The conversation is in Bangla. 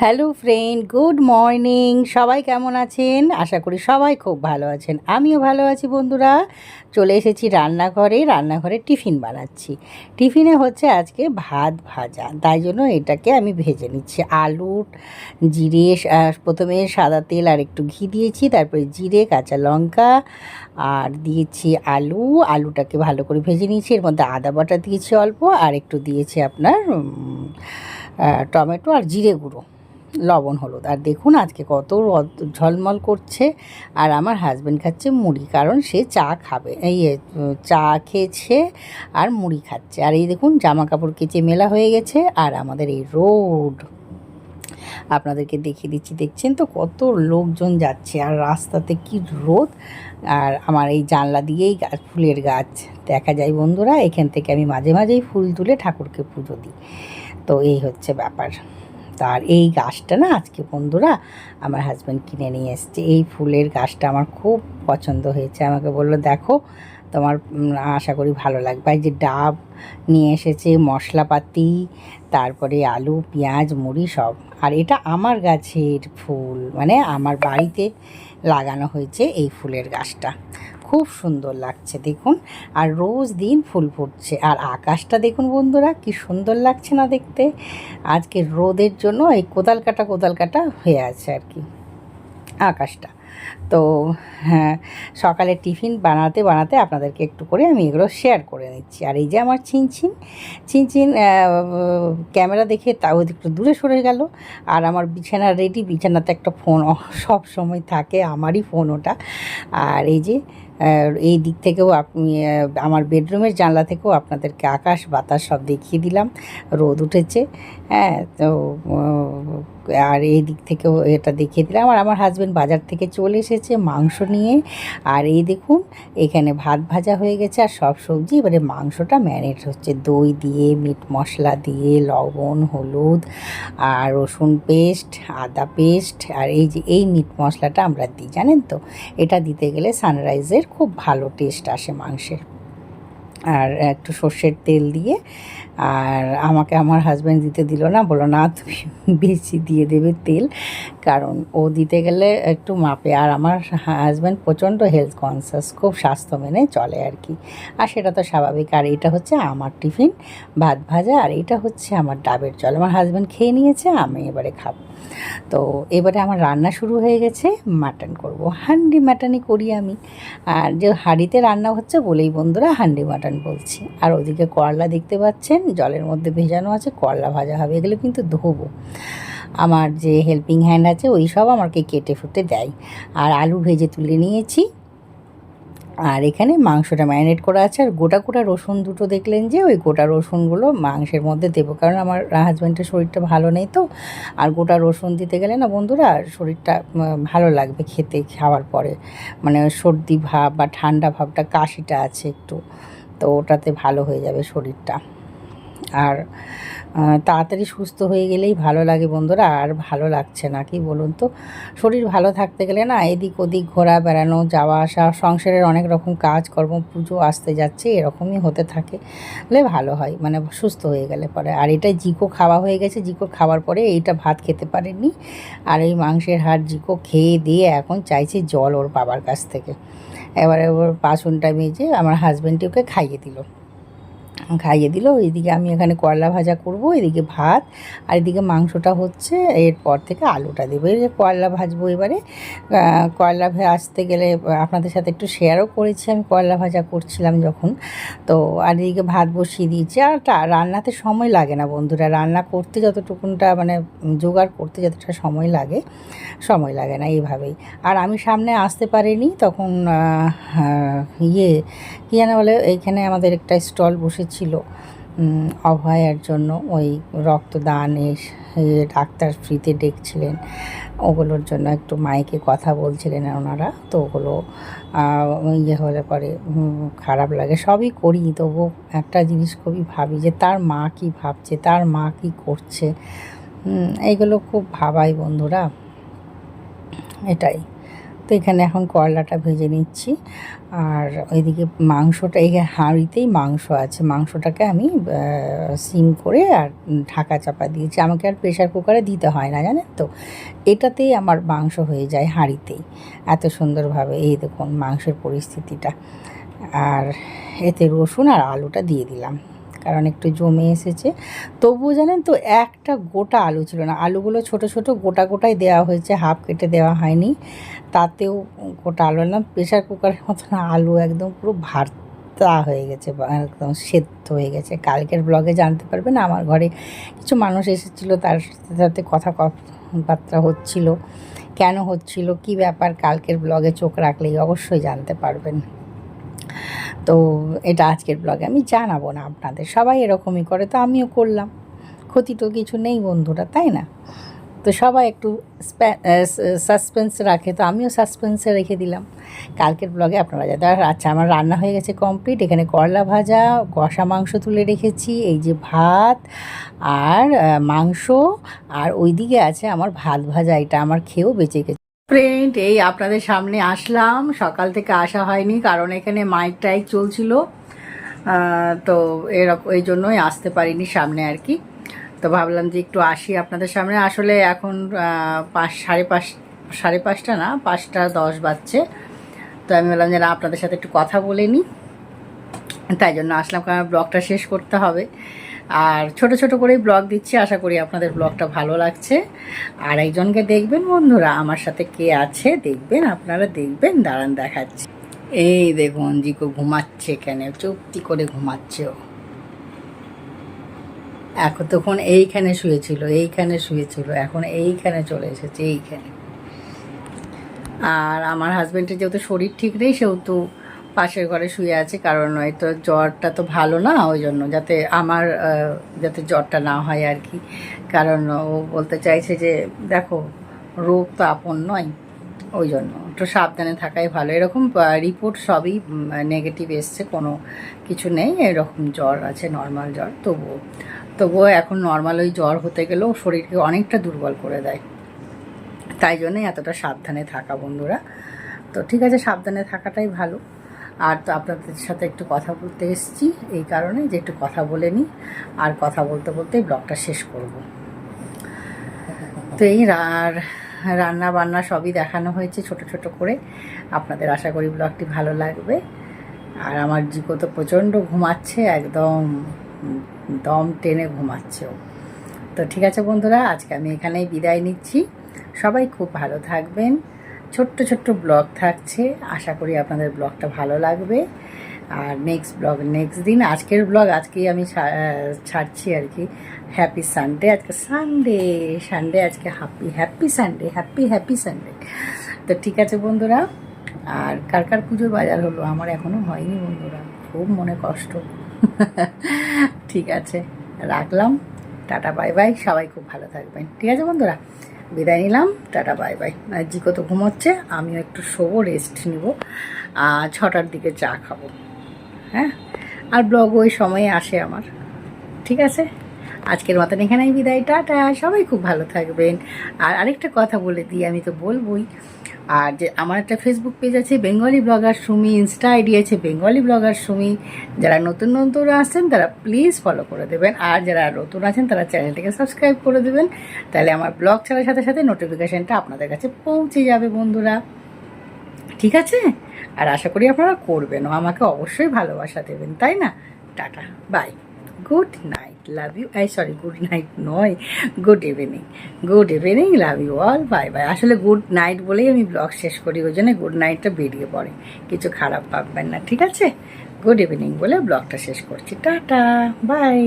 Hello friend, good morning. সবাই কেমন আছেন? আশা করি সবাই খুব ভালো আছেন। আমিও ভালো আছি বন্ধুরা। চলে এসেছি রান্নাঘরে টিফিন বানাচ্ছি। টিফিনে হচ্ছে আজকে ভাত ভাজা, তাই জন্য এটাকে আমি ভেজে নিচ্ছি। আলু, জিরে, প্রথমে সাদা তেল আর একটু ঘি দিয়েছি, তারপরে জিরে, কাঁচা লঙ্কা আর দিয়েছি আলুটাকে ভালো করে ভেজে নিয়েছি। এর মধ্যে আদা বাটা দিয়েছি অল্প, আর একটু দিয়েছি আপনার টমেটো আর জিরে গুঁড়ো, লবণ, হলুদ। আর দেখুন আজকে কত ঝলমল করছে। আর আমার হাজব্যান্ড খাচ্ছে মুড়ি, কারণ সে চা খাবে, চা খেয়েছে আর মুড়ি খাচ্ছে। আর এই দেখুন জামা কাপড় কেচে মেলা হয়ে গেছে। আর আমাদের এই রোড আপনাদেরকে দেখিয়ে দিচ্ছি, দেখছেন তো কত লোকজন যাচ্ছে, আর রাস্তাতে কি রোদ। আর আমার এই জানলা দিয়েই ফুলের গাছ দেখা যায় বন্ধুরা। এখান থেকে আমি মাঝে মাঝেই ফুল তুলে ঠাকুরকে পুজো দিই। তো এই হচ্ছে ব্যাপার। তার এই গাছটা না আজকে বন্ধুরা আমার হাজব্যান্ড কিনে নিয়ে এসছে। এই ফুলের গাছটা আমার খুব পছন্দ হয়েছে। আমাকে বললো, দেখো তোমার আশা করি ভালো লাগবে। এই যে ডাব নিয়ে এসেছে, মশলাপাতি, তারপরে আলু, পেঁয়াজ, মুড়ি সব। আর এটা আমার গাছের ফুল, মানে আমার বাড়িতে লাগানো হয়েছে এই ফুলের গাছটা। খুব সুন্দর লাগছে দেখুন। আর রোজ দিন ফুল ফুটছে। আর আকাশটা দেখুন বন্ধুরা, কি সুন্দর লাগছে না দেখতে। আজকে রোদের জন্য এই কোদাল কাটা হয়ে আছে আর কি আকাশটা। তো হ্যাঁ, সকালে টিফিন বানাতে আপনাদেরকে একটু করে আমি এগুলো শেয়ার করে নিচ্ছি। আর এই যে আমার চিনচিন ক্যামেরা দেখে তাও একটু দূরে সরে গেল। আর আমার বিছানা রেডি, বিছানাতে একটা ফোন সব সময় থাকে, আমারই ফোন ওটা। আর এই যে এই দিক থেকেও আপনি আমার বেডরুমের জানলা থেকেও আপনাদেরকে আকাশ বাতাস সব দেখিয়ে দিলাম। রোদ উঠেছে, হ্যাঁ। তো আর এই দিক থেকেও এটা দেখিয়ে দিলাম। আর আমার হাজব্যান্ড বাজার থেকে চলে এসেছে মাংস নিয়ে। আর এই দেখুন এখানে ভাত ভাজা হয়ে গেছে আর সব সবজি। এবারে মাংসটা ম্যারিনেট হচ্ছে দই দিয়ে, মিট মশলা দিয়ে, লবণ, হলুদ আর রসুন পেস্ট, আদা পেস্ট। আর এই যে এই মিট মশলাটা আমরা দিই, জানেন তো, এটা দিতে গেলে সানরাইজের খুব ভালো টেস্ট আসে মাংসের। আর একটু সর্ষের তেল দিয়ে। আর আমাকে আমার হাজব্যান্ড দিতে দিল না, বললো না তুমি বেশি দিয়ে দেবে তেল, কারণ ও দিতে গেলে একটু মাপে। আর আমার হাজব্যান্ড প্রচণ্ড হেলথ কনসিয়াস, খুব স্বাস্থ্য মেনে চলে আর কি। আর সেটা তো স্বাভাবিক। আর এটা হচ্ছে আমার টিফিন ভাত ভাজা, আর এটা হচ্ছে আমার ডাবের জল। আমার হাজব্যান্ড খেয়ে নিয়েছে, আমি এবারে খাবো। তো এবারে আমার রান্না শুরু হয়ে গেছে। মাটন করব, হান্ডি মাটনই করি আমি। আর যে হাঁড়িতে রান্না হচ্ছে বলেই বন্ধুরা হান্ডি মাটন বলছি। আর ওদিকে করলা দেখতে পাচ্ছেন জলের মধ্যে ভেজানো আছে, করলা ভাজা হবে। এগুলো কিন্তু ধোবো, আমার যে হেল্পিং হ্যান্ড আছে ওই সব আমাকে কেটে ফুটে দেয়। আর আলু ভেজে তুলে নিয়েছি। আর এখানে মাংসটা ম্যারিনেট করা আছে। আর গোটা গোটা রসুন দুটো দেখলেন যে, ওই গোটা রসুনগুলো মাংসের মধ্যে দেবো, কারণ আমার হাজব্যান্ডের শরীরটা ভালো নেই তো। আর গোটা রসুন দিতে গেলে না বন্ধুরা শরীরটা ভালো লাগবে খেতে, খাওয়ার পরে। মানে সর্দি ভাব বা ঠান্ডা ভাবটা, কাশিটা আছে একটু, তো ওটাতে ভালো হয়ে যাবে শরীরটা। আর তাড়াতাড়ি সুস্থ হয়ে গেলেই ভালো লাগে বন্ধুরা। আর ভালো লাগছে না কি বলুন তো, শরীর ভালো থাকতে গেলে না এদিক ওদিক ঘোরা বেড়ানো, যাওয়া আসা, সংসারের অনেক রকম কাজকর্ম, পুজো আসতে যাচ্ছে, এরকমই হতে থাকে ভালো হয়, মানে সুস্থ হয়ে গেলে পরে। আর এটা জিকো খাওয়া হয়ে গেছে, জিকো খাওয়ার পরে এইটা ভাত খেতে পারেনি। আর এই মাংসের হাড় জিকো খেয়ে দিয়ে এখন চাইছে জল ওর বাবার কাছ থেকে। এবারে ওর বাসনটা মেজে আমার হাজব্যান্ডটি ওকে খাইয়ে দিল। এইদিকে আমি এখানে করলা ভাজা করব, এদিকে ভাত, আর এদিকে মাংসটা হচ্ছে। এরপর থেকে আলুটা দেবো। এই যে করলা ভাজবো এবারে। করলা ভাজতে গেলে আপনাদের সাথে একটু শেয়ারও করেছি আমি, করলা ভাজা করছিলাম যখন। তো আর এদিকে ভাত বসিয়ে দিয়েছি। আর রান্নাতে সময় লাগে না বন্ধুরা, রান্না করতে যতটুকুনটা মানে জোগাড় করতে যতটা সময় লাগে না এইভাবেই। আর আমি সামনে আসতে পারিনি তখন, কী যেন বলে, এইখানে আমাদের একটা স্টল বসেছিল অভয়ার জন্য, ওই রক্তদানের ডাক্তার ফ্রিতে ডেকেছিলেন, ওগুলোর জন্য একটু মাইকে কথা বলছিলেন ওনারা। তো ওগুলো হলে পরে খারাপ লাগে। সবই করি, তবু একটা জিনিস খুবই ভাবি যে তার মা কী ভাবছে, তার মা কী করছে। এইগুলো খুব ভাবাই বন্ধুরা, এটাই। তো এখানে এখন করলাটা ভেজে নিচ্ছি, আর ওইদিকে মাংসটা, এই হাঁড়িতেই মাংস আছে, মাংসটাকে আমি সিম করে আর ঢাকা চাপা দিয়েছি। আমাকে আর প্রেশার কুকারে দিতে হয় না, জানেন তো, এটাতেই আমার মাংস হয়ে যায় হাঁড়িতেই এত সুন্দরভাবে। এই দেখুন মাংসের পরিস্থিতিটা। আর এতে রসুন আর আলুটা দিয়ে দিলাম, কারণ একটু জমে এসেছে। তবুও জানেন তো, একটা গোটা আলু ছিল না, আলুগুলো ছোট ছোট গোটা গোটাই দেওয়া হয়েছে, হাফ কেটে দেওয়া হয়নি, তাতেও গোটা আলু না, প্রেশার কুকারের মতন আলু একদম পুরো ভর্তা হয়ে গেছে, একদম সেদ্ধ হয়ে গেছে। কালকের ব্লগে জানতে পারবেন আমার ঘরে কিছু মানুষ এসেছিলো, তার সাথে কথাবার্তা হচ্ছিল, কেন হচ্ছিল, কি ব্যাপার, কালকের ব্লগে চোখ রাখলেই অবশ্যই জানতে পারবেন। তো এটা আজকের ব্লগে আমি জানাবো না আপনাদের, সবাই এরকমই করে, তো আমিও করলাম, ক্ষতি তো কিছু নেই বন্ধুরা, তাই না? তো সবাই একটু সাসপেন্স রাখে, তো আমিও সাসপেন্সে রেখে দিলাম কালকের ব্লগে আপনারা যাতে। আচ্ছা, আমার রান্না হয়ে গেছে কমপ্লিট। এখানে করলা ভাজা, কষা মাংস তুলে রেখেছি, এই যে ভাত আর মাংস, আর ওইদিকে আছে আমার ভাত ভাজা, এটা আমার খেয়েও বেঁচে গেছে। ফ্রেন্ড, এই আপনাদের সামনে আসলাম, সকাল থেকে আসা হয়নি কারণ এখানে মাইক টাইক চলছিল, তো এরকম এই জন্যই আসতে পারিনি সামনে আর কি। তো ভাবলাম যে একটু আসি আপনাদের সামনে। আসলে এখন সাড়ে পাঁচটা না, 5:10 বাজছে। তো আমি বললাম যে না, আপনাদের সাথে একটু কথা বলে নিই, তাই জন্য আসলাম, কারণ ব্লগটা শেষ করতে হবে। আর ছোট ছোট করেই ব্লগ দিচ্ছি, আশা করি আপনাদের ব্লগটা ভালো লাগছে। আর একজনকে দেখবেন বন্ধুরা, আমার সাথে কে আছে দেখবেন, আপনারা দেখবেন, দাঁড়ান দেখাচ্ছি। এই দেখুন, জিকো ঘুমাচ্ছে, এখানে চুপটি করে ঘুমাচ্ছে ও। এখন তখন এইখানে শুয়েছিল, এখন এইখানে চলে এসেছে, এইখানে। আর আমার হাজব্যান্ডের যেহেতু শরীর ঠিক নেই, সেহেতু পাশের ঘরে শুয়ে আছে, কারণ হয়তো জ্বরটা তো ভালো না, ওই জন্য যাতে আমার যাতে জ্বরটা না হয় আর কি। কারণ ও বলতে চাইছে যে দেখো, রোগ তো আপন নয়, ওই জন্য একটু সাবধানে থাকাই ভালো। এরকম রিপোর্ট সবই নেগেটিভ এসছে, কোনো কিছু নেই, এরকম জ্বর আছে, নর্মাল জ্বর। তবুও এখন নর্মাল ওই জ্বর হতে গেলেও শরীরকে অনেকটা দুর্বল করে দেয়, তাই জন্যই এতটা সাবধানে থাকা বন্ধুরা। তো ঠিক আছে, সাবধানে থাকাটাই ভালো। আর তো আপনাদের সাথে একটু কথা বলতে এসেছি এই কারণে যে একটু কথা বলে নিই, আর কথা বলতে বলতেই ব্লগটা শেষ করব। তো এই রান্না বান্না সবই দেখানো হয়েছে ছোট ছোট করে, আপনাদের আশা করি ব্লগটি ভালো লাগবে। আর আমার জিকো তো প্রচণ্ড ঘুমাচ্ছে, একদম দম টেনে ঘুমাচ্ছে ও। তো ঠিক আছে বন্ধুরা, আজকে আমি এখানেই বিদায় নিচ্ছি। সবাই খুব ভালো থাকবেন। ছোট্ট ছোট্ট ব্লগ থাকছে, আশা করি আপনাদের ব্লগটা ভালো লাগবে। আর নেক্সট দিন, আজকের ব্লগ আজকেই আমি ছাড়ছি আর কি। হ্যাপি সানডে, আজকে সানডে আজকে হ্যাপি সানডে। তো ঠিক আছে বন্ধুরা। আর কার কার পুজোর বাজার হলো, আমার এখনও হয়নি বন্ধুরা, খুব মনে কষ্ট। ঠিক আছে, রাখলাম, টাটা বাই বাই, সবাই খুব ভালো থাকবেন। ঠিক আছে বন্ধুরা, বিদায় নিলাম, টাটা বাই বাই। আর জিকো তো ঘুমোচ্ছে, আমিও একটু শোবো, রেস্ট নিব, 6টার দিকে চা খাবো। হ্যাঁ, আর ব্লগ ওই সময়ে আসে আমার। ঠিক আছে, আজকের মতন এখানেই বিদায়, টাটা, সবাই খুব ভালো থাকবেন। আর আরেকটা কথা বলে দিই, আমি তো বলবই, আর যে আমার একটা ফেসবুক পেজ আছে Bengali blogger Sumi, Insta ID আছে বেঙ্গলি ব্লগার সুমি। যারা নতুন আসছেন তারা প্লিজ ফলো করে দেবেন, আর যারা নতুন আছেন তারা চ্যানেলটিকে সাবস্ক্রাইব করে দেবেন, তাহলে আমার ব্লগ ছাড়ার সাথে সাথে নোটিফিকেশানটা আপনাদের কাছে পৌঁছে যাবে বন্ধুরা। ঠিক আছে, আর আশা করি আপনারা করবেন, ও আমাকে অবশ্যই ভালোবাসা দেবেন, তাই না? Tata bye, good night, love you. Good night নয়, good evening, love you all, bye bye. আসলে গুড নাইট বলেই আমি ব্লগ শেষ করি, ওই জন্য গুড নাইটটা বেরিয়ে পড়ে, কিছু খারাপ ভাববেন না, ঠিক আছে? গুড ইভিনিং বলে ব্লগটা শেষ করছি, টাটা বাই।